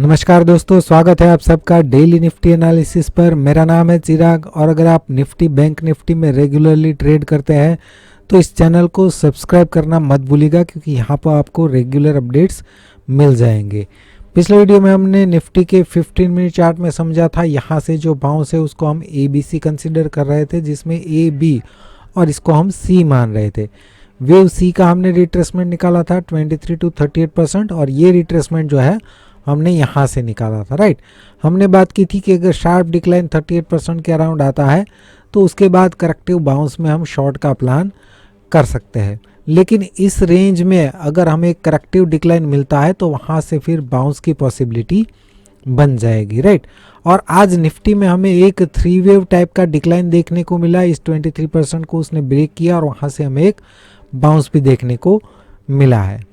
नमस्कार दोस्तों, स्वागत है आप सबका डेली निफ्टी एनालिसिस पर। मेरा नाम है चिराग और अगर आप निफ्टी बैंक निफ्टी में रेगुलरली ट्रेड करते हैं तो इस चैनल को सब्सक्राइब करना मत भूलिएगा, क्योंकि यहाँ पर आपको रेगुलर अपडेट्स मिल जाएंगे। पिछले वीडियो में हमने निफ्टी के 15 मिनट चार्ट में समझा था, यहाँ से जो बाउंस है उसको हम ABC कंसिडर कर रहे थे, जिसमें A, B और इसको हम C मान रहे थे। वेव C का हमने रिट्रेसमेंट निकाला था 23 to 38% और ये रिट्रेसमेंट जो है हमने यहाँ से निकाला था, राइट। हमने बात की थी कि अगर शार्प डिक्लाइन 38% के अराउंड आता है तो उसके बाद करेक्टिव बाउंस में हम शॉर्ट का प्लान कर सकते हैं, लेकिन इस रेंज में अगर हमें एक करेक्टिव डिक्लाइन मिलता है तो वहाँ से फिर बाउंस की पॉसिबिलिटी बन जाएगी, राइट। और आज निफ्टी में हमें एक 3 वेव टाइप का डिक्लाइन देखने को मिला। इस 23% को उसने ब्रेक किया और वहाँ से हमें एक बाउंस भी देखने को मिला है।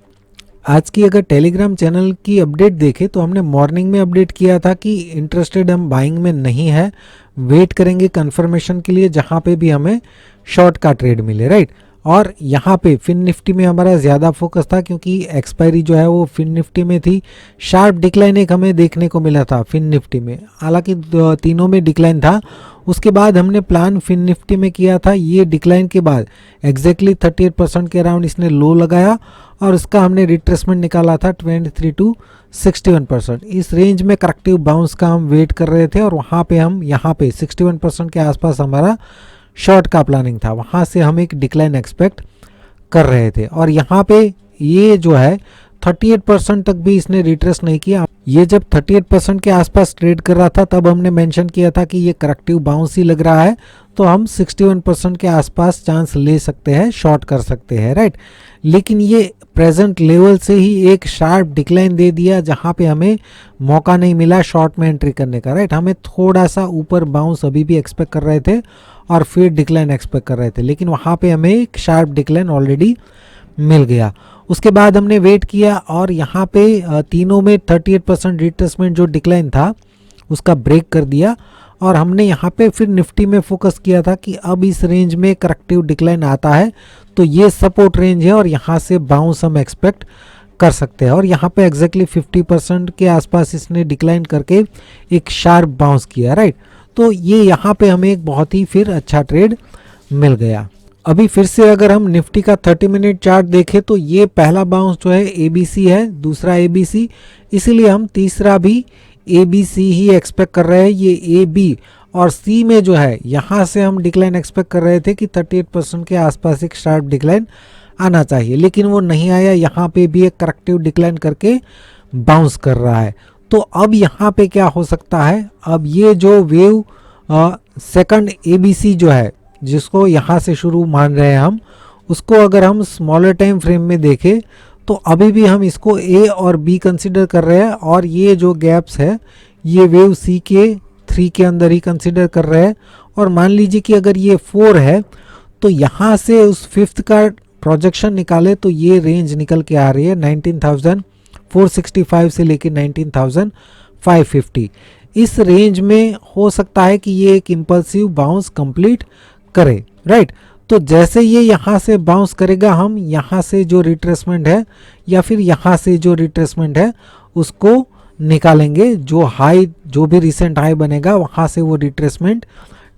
आज की अगर टेलीग्राम चैनल की अपडेट देखें तो हमने मॉर्निंग में अपडेट किया था कि इंटरेस्टेड हम बाइंग में नहीं है, वेट करेंगे कंफर्मेशन के लिए जहां पे भी हमें शॉर्ट का ट्रेड मिले, राइट। और यहाँ पे फिन निफ्टी में हमारा ज़्यादा फोकस था क्योंकि एक्सपायरी जो है वो फिन निफ्टी में थी। शार्प डिक्लाइन एक हमें देखने को मिला था फिन निफ्टी में, हालांकि तीनों में डिक्लाइन था। उसके बाद हमने प्लान फिन निफ्टी में किया था, ये डिक्लाइन के बाद एग्जैक्टली 38% के अराउंड इसने लो लगाया और उसका हमने रिट्रेसमेंट निकाला था 23 to 61%। इस रेंज में करेक्टिव बाउंस का हम वेट कर रहे थे और वहाँ पे हम यहाँ पे 61% के आसपास हमारा शॉर्ट का प्लानिंग था, वहाँ से हम एक डिक्लाइन एक्सपेक्ट कर रहे थे। और यहाँ पे ये जो है 38% तक भी इसने रिट्रेस नहीं किया। ये जब 38% के आसपास ट्रेड कर रहा था तब हमने मेंशन किया था कि ये करेक्टिव बाउंस ही लग रहा है, तो हम 61% के आसपास चांस ले सकते हैं, शॉर्ट कर सकते हैं, राइट। लेकिन ये प्रेजेंट लेवल से ही एक शार्प डिक्लाइन दे दिया जहाँ पे हमें मौका नहीं मिला शॉर्ट में एंट्री करने का, राइट। हमें थोड़ा सा ऊपर बाउंस अभी भी एक्सपेक्ट कर रहे थे और फिर डिक्लाइन एक्सपेक्ट कर रहे थे, लेकिन वहाँ पे हमें एक शार्प डिक्लाइन ऑलरेडी मिल गया। उसके बाद हमने वेट किया और यहाँ पे तीनों में 38% रिट्रेसमेंट जो डिक्लाइन था उसका ब्रेक कर दिया और हमने यहाँ पे फिर निफ्टी में फोकस किया था कि अब इस रेंज में करेक्टिव डिक्लाइन आता है तो ये सपोर्ट रेंज है और यहाँ से बाउंस हम एक्सपेक्ट कर सकते हैं। और यहाँ पे एग्जैक्टली 50% के आसपास इसने डिक्लाइन करके एक शार्प बाउंस किया, राइट। तो ये यहाँ पे हमें एक बहुत ही फिर अच्छा ट्रेड मिल गया। अभी फिर से अगर हम निफ्टी का 30 मिनट चार्ट देखें तो ये पहला बाउंस जो है ABC है, दूसरा ABC, इसीलिए हम तीसरा भी ABC ही एक्सपेक्ट कर रहे हैं। ये AB और C में जो है यहाँ से हम डिक्लाइन एक्सपेक्ट कर रहे थे कि 38% के आसपास एक शार्प डिक्लाइन आना चाहिए, लेकिन वो नहीं आया। यहाँ पे भी एक करेक्टिव डिक्लाइन करके बाउंस कर रहा है। तो अब यहाँ पे क्या हो सकता है, अब ये जो वेव सेकंड ABC जो है जिसको यहाँ से शुरू मान रहे हैं हम, उसको अगर हम स्मॉलर टाइम फ्रेम में देखें तो अभी भी हम इसको A और B कंसिडर कर रहे हैं और ये जो गैप्स है ये वेव C के 3 के अंदर ही कंसिडर कर रहे हैं। और मान लीजिए कि अगर ये 4 है तो यहाँ से उस 5th का प्रोजेक्शन निकाले तो ये रेंज निकल के आ रही है 19,465 से लेकर 19,550। इस रेंज में हो सकता है कि ये एक इम्पल्सिव बाउंस कंप्लीट करे, राइट। तो जैसे ये यहाँ से बाउंस करेगा हम यहाँ से जो रिट्रेसमेंट है या फिर यहाँ से जो रिट्रेसमेंट है उसको निकालेंगे। जो हाई, जो भी रिसेंट हाई बनेगा वहाँ से वो रिट्रेसमेंट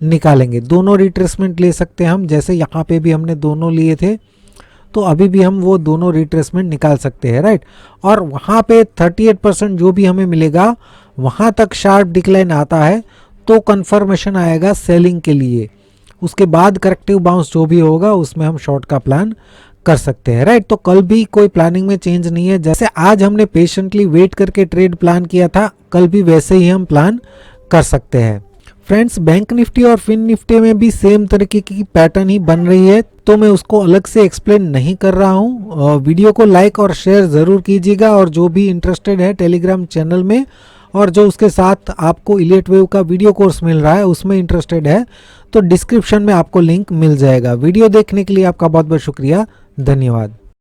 निकालेंगे। दोनों रिट्रेसमेंट ले सकते हैं हम, जैसे यहाँ पे भी हमने दोनों लिए थे तो अभी भी हम वो दोनों रिट्रेसमेंट निकाल सकते हैं, राइट। और वहाँ पे 38% जो भी हमें मिलेगा वहाँ तक शार्प डिक्लाइन आता है तो कंफर्मेशन आएगा सेलिंग के लिए। उसके बाद करेक्टिव बाउंस जो भी होगा उसमें हम शॉर्ट का प्लान कर सकते हैं, राइट। तो कल भी कोई प्लानिंग में चेंज नहीं है। जैसे आज हमने पेशेंटली वेट करके ट्रेड प्लान किया था, कल भी वैसे ही हम प्लान कर सकते हैं। फ्रेंड्स, बैंक निफ्टी और फिन निफ्टी में भी सेम तरीके की पैटर्न ही बन रही है, तो मैं उसको अलग से एक्सप्लेन नहीं कर रहा हूँ। वीडियो को लाइक और शेयर ज़रूर कीजिएगा और जो भी इंटरेस्टेड है टेलीग्राम चैनल में और जो उसके साथ आपको इलियट वेव का वीडियो कोर्स मिल रहा है उसमें इंटरेस्टेड है तो डिस्क्रिप्शन में आपको लिंक मिल जाएगा। वीडियो देखने के लिए आपका बहुत बहुत शुक्रिया, धन्यवाद।